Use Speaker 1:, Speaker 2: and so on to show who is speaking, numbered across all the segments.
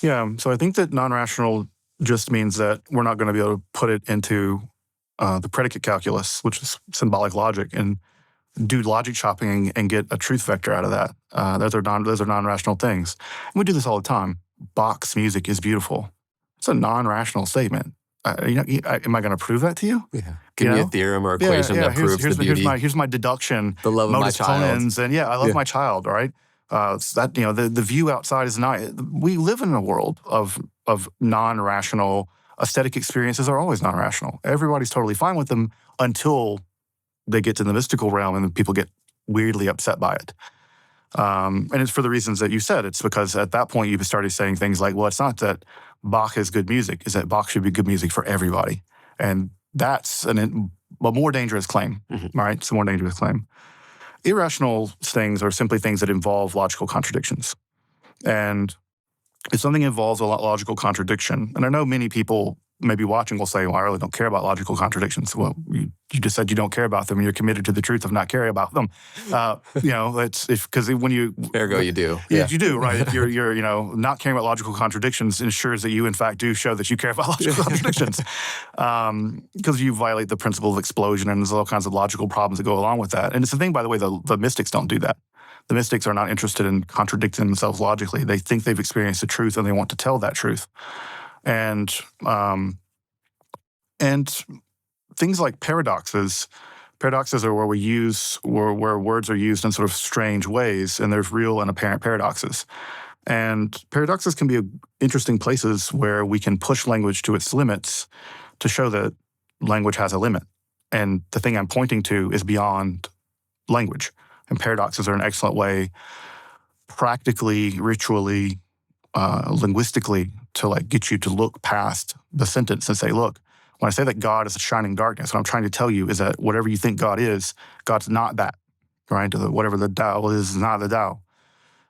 Speaker 1: Yeah, so I think that non-rational just means that we're not going to be able to put it into the predicate calculus, which is symbolic logic, and do logic shopping and get a truth vector out of that. Those are non-rational things. And we do this all the time. Bach's music is beautiful. It's a non-rational statement. Am I going to prove that to you?
Speaker 2: Yeah. Give me a theorem or equation that proves the beauty.
Speaker 1: Here's my deduction.
Speaker 2: The love of my child.
Speaker 1: And I love my child. All right. So that the view outside is not. We live in a world of non-rational aesthetic experiences. Are always non-rational. Everybody's totally fine with them until they get to the mystical realm and people get weirdly upset by it. And it's for the reasons that you said. It's because at that point you started saying things like, well, it's not that Bach is good music, it's that Bach should be good music for everybody. And that's a more dangerous claim, right? It's a more dangerous claim. Irrational things are simply things that involve logical contradictions. And if something involves a logical contradiction, and I know many people maybe watching will say, well, I really don't care about logical contradictions. Well, you just said you don't care about them and you're committed to the truth of not caring about them. It's because when you...
Speaker 2: Ergo, you do.
Speaker 1: Yeah, you do, right? If you're not caring about logical contradictions ensures that you, in fact, do show that you care about logical contradictions. Because you violate the principle of explosion and there's all kinds of logical problems that go along with that. And it's the thing, by the way, the mystics don't do that. The mystics are not interested in contradicting themselves logically. They think they've experienced the truth and they want to tell that truth. And things like paradoxes are where where words are used in sort of strange ways, and there's real and apparent paradoxes. And paradoxes can be interesting places where we can push language to its limits to show that language has a limit. And the thing I'm pointing to is beyond language. And paradoxes are an excellent way, practically, ritually, linguistically, to get you to look past the sentence and say, look, when I say that God is a shining darkness, what I'm trying to tell you is that whatever you think God is, God's not that, right? Whatever the Tao is not the Tao.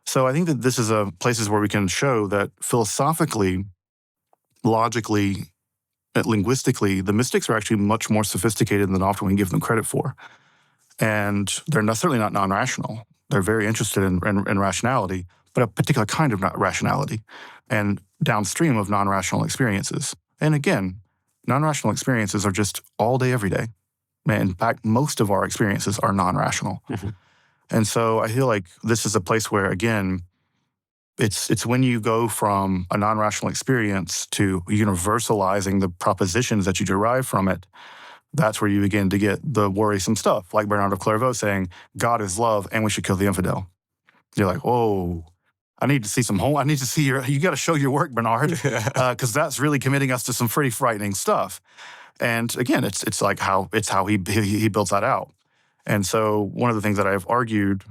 Speaker 1: So I think that this is places where we can show that philosophically, logically, linguistically, the mystics are actually much more sophisticated than often we give them credit for. And they're certainly not non-rational. They're very interested in rationality, but a particular kind of rationality and downstream of non-rational experiences. And again, non-rational experiences are just all day, every day. In fact, most of our experiences are non-rational. And so I feel like this is a place where, again, it's when you go from a non-rational experience to universalizing the propositions that you derive from it, that's where you begin to get the worrisome stuff, like Bernard of Clairvaux saying, God is love and we should kill the infidel. You're like, whoa, I need to see I need to see you got to show your work, Bernard, because that's really committing us to some pretty frightening stuff. And again, it's like how he builds that out. And so one of the things that I've argued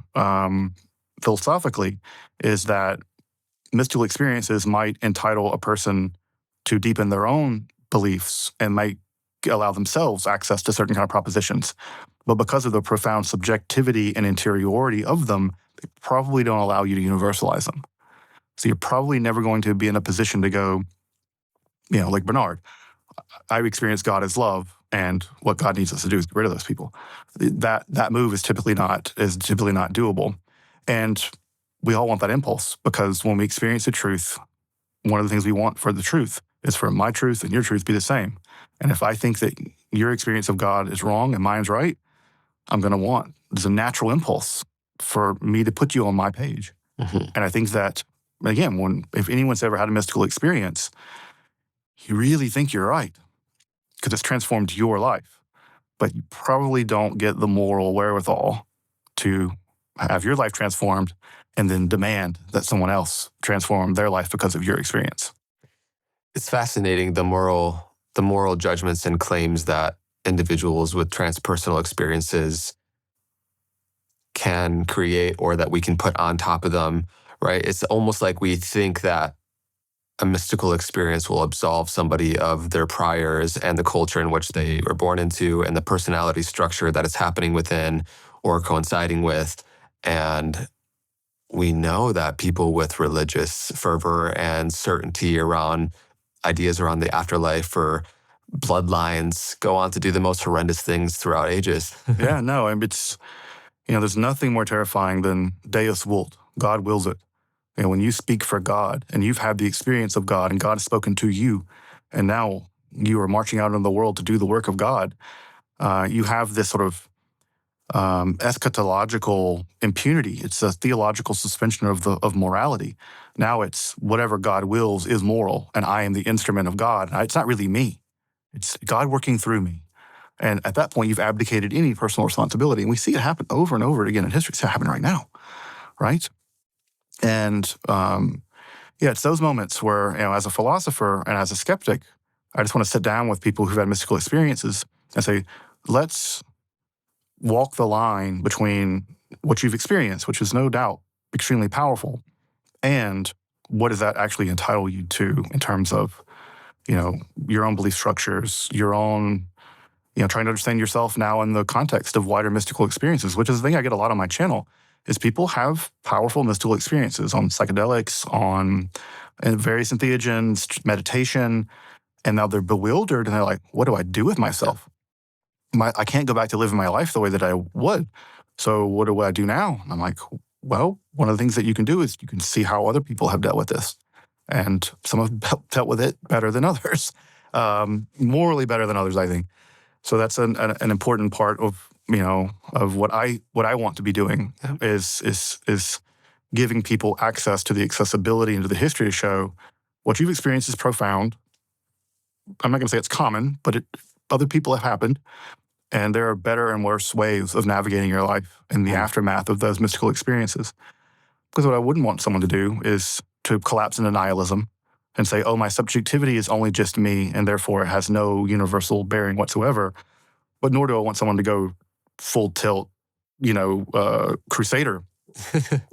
Speaker 1: philosophically is that mystical experiences might entitle a person to deepen their own beliefs and might allow themselves access to certain kind of propositions. But because of the profound subjectivity and interiority of them, they probably don't allow you to universalize them. So you're probably never going to be in a position to go, like Bernard, I've experienced God as love, and what God needs us to do is get rid of those people. That move is typically not doable. And we all want that impulse, because when we experience the truth, one of the things we want for the truth is for my truth and your truth be the same. And if I think that your experience of God is wrong and mine's right, there's a natural impulse for me to put you on my page. And I think that, again, if anyone's ever had a mystical experience, you really think you're right because it's transformed your life. But you probably don't get the moral wherewithal to have your life transformed and then demand that someone else transform their life because of your experience.
Speaker 2: It's fascinating, the moral judgments and claims that individuals with transpersonal experiences can create or that we can put on top of them, right? It's almost like we think that a mystical experience will absolve somebody of their priors and the culture in which they were born into and the personality structure that is happening within or coinciding with. And we know that people with religious fervor and certainty around ideas around the afterlife or bloodlines go on to do the most horrendous things throughout ages.
Speaker 1: Yeah, no, it's, there's nothing more terrifying than Deus vult, God wills it. when you speak for God and you've had the experience of God and God has spoken to you, and now you are marching out into the world to do the work of God, you have this sort of eschatological impunity. It's a theological suspension of morality. Now it's whatever God wills is moral, and I am the instrument of God. It's not really me. It's God working through me. And at that point, you've abdicated any personal responsibility. And we see it happen over and over again in history. It's happening right now, right? And it's those moments where, as a philosopher and as a skeptic, I just want to sit down with people who've had mystical experiences and say, let's walk the line between what you've experienced, which is no doubt extremely powerful, and what does that actually entitle you to in terms of, your own belief structures, your own, trying to understand yourself now in the context of wider mystical experiences, which is the thing I get a lot on my channel, is people have powerful mystical experiences on psychedelics, on various entheogens, meditation, and now they're bewildered and they're like, what do I do with myself? I can't go back to living my life the way that I would. So what do I do now? And I'm like, well, one of the things that you can do is you can see how other people have dealt with this. And some have dealt with it better than others, morally better than others, I think. So that's an important part of, of what I want to be doing is giving people access to the accessibility and to the history to show what you've experienced is profound. I'm not going to say it's common, but other people have happened. And there are better and worse ways of navigating your life in the aftermath of those mystical experiences. Because what I wouldn't want someone to do is to collapse into nihilism and say, oh, my subjectivity is only just me, and therefore it has no universal bearing whatsoever. But nor do I want someone to go full tilt, crusader,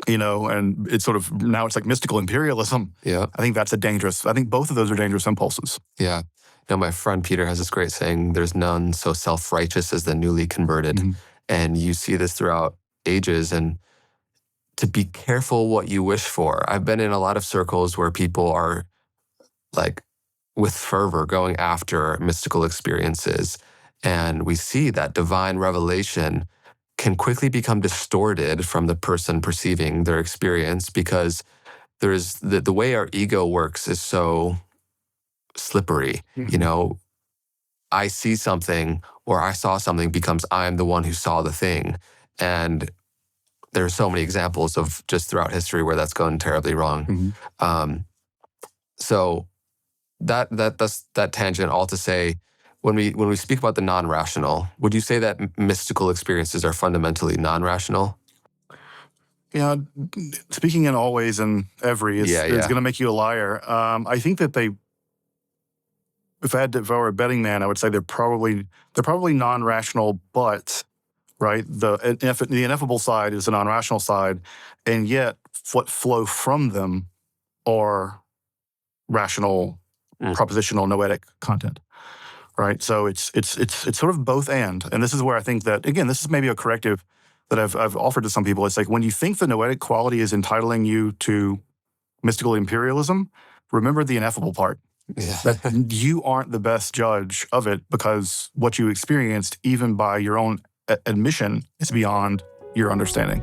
Speaker 1: and it's sort of, now it's like mystical imperialism.
Speaker 2: Yeah.
Speaker 1: I think I think both of those are dangerous impulses.
Speaker 2: Yeah. My friend Peter has this great saying, there's none so self-righteous as the newly converted.
Speaker 1: Mm-hmm.
Speaker 2: And you see this throughout ages, and to be careful what you wish for. I've been in a lot of circles where people are like with fervor going after mystical experiences. And we see that divine revelation can quickly become distorted from the person perceiving their experience, because there's the way our ego works is so slippery.
Speaker 1: Mm-hmm.
Speaker 2: I see something or I saw something becomes I'm the one who saw the thing. And there are so many examples of just throughout history where that's gone terribly wrong.
Speaker 1: Mm-hmm.
Speaker 2: So that's that tangent, all to say, when we speak about the non-rational, would you say that mystical experiences are fundamentally non-rational?
Speaker 1: Yeah, speaking in all ways and every is going to make you a liar. I think that if I were a betting man, I would say they're probably non-rational, but right, the ineffable side is the non-rational side, and yet what flow from them are rational, propositional, noetic content. Right, so it's sort of both and this is where I think that, again, this is maybe a corrective that I've offered to some people. It's like, when you think the noetic quality is entitling you to mystical imperialism, remember the ineffable part.
Speaker 2: Yeah.
Speaker 1: That you aren't the best judge of it, because what you experienced, even by your own admission, is beyond your understanding.